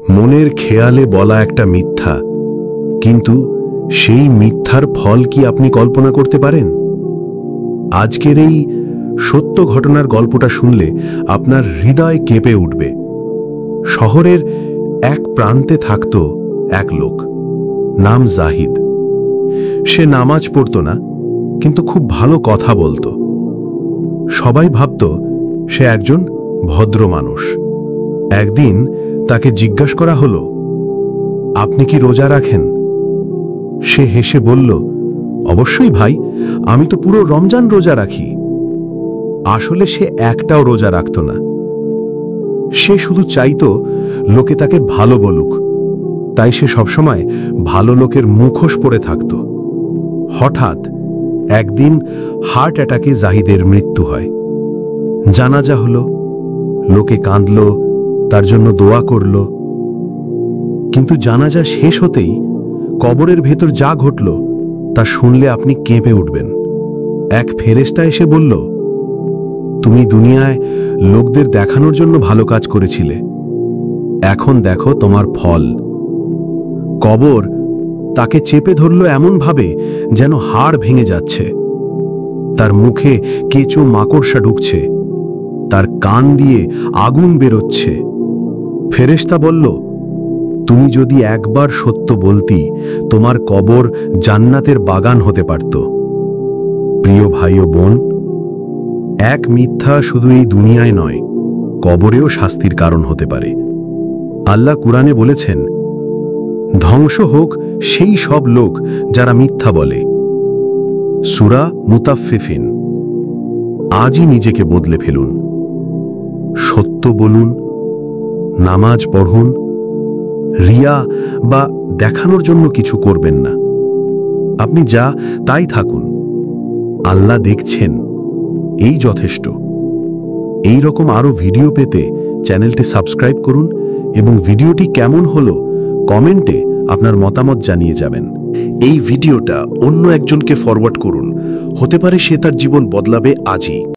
মনের খেয়ালে বলা একটা মিথ্যা, কিন্তু সেই মিথ্যার ফল কি আপনি কল্পনা করতে পারেন? আজকের এই সত্য ঘটনার গল্পটা শুনলে আপনার হৃদয় কেঁপে উঠবে। শহরের এক প্রান্তে থাকত এক লোক, নাম জাহিদ। সে নামাজ পড়ত না, কিন্তু খুব ভালো কথা বলতো। সবাই ভাবত সে একজন ভদ্র মানুষ। একদিন তাকে জিজ্ঞাসা করা হলো, আপনি কি রোজা রাখেন? সে হেসে বলল, অবশ্যই ভাই, আমি তো পুরো রমজান রোজা রাখি। আসলে সে একটাও রোজা রাখত না। সে শুধু চাইতো লোকে তাকে ভালো বলুক, তাই সে সবসময় ভালো লোকের মুখোশ পরে থাকত। হঠাৎ একদিন হার্ট অ্যাটাকে জাহিদের মৃত্যু হয়। জানাজা হলো, লোকে কাঁদল, তার জন্য দোয়া করল। কিন্তু জানাজা শেষ হতেই কবরের ভেতর যা ঘটল তা শুনলে আপনি কেঁপে উঠবেন। এক ফেরেশতা এসে বলল, তুমি দুনিয়ায় লোকদের দেখানোর জন্য ভালো কাজ করেছিলে, এখন দেখো তোমার ফল। কবর তাকে চেপে ধরল এমনভাবে যেন হাড় ভেঙে যাচ্ছে। তার মুখে কেঁচো মাকড়সা ঢুকছে, তার কান দিয়ে আগুন বেরোচ্ছে। ফেরেশতা বলল, তুমি যদি একবার সত্য বলতি, তোমার কবর জান্নাতের বাগান হতে পারত। প্রিয় ভাই ও বোন, এক মিথ্যা শুধু এই দুনিয়ায় নয়, কবরেও শাস্তির কারণ হতে পারে। আল্লাহ কুরআনে বলেছেন, ধ্বংস হোক সেই সব লোক যারা মিথ্যা বলে। সূরা মুতাফফিফিন। আজই নিজেকে বদলে ফেলুন, সত্য বলুন, নামাজ পড়ুন, রিয়া বা দেখানোর জন্য কিছু করবেন না। আপনি যা তাই থাকুন, আল্লাহ দেখছেন, এই যথেষ্ট। এই রকম আরো ভিডিও পেতে চ্যানেলটি সাবস্ক্রাইব করুন এবং ভিডিওটি কেমন হলো কমেন্টে আপনার মতামত জানিয়ে যাবেন। এই ভিডিওটা অন্য একজনকে ফরওয়ার্ড করুন, হতে পারে সে তার জীবন বদলাবে আজই।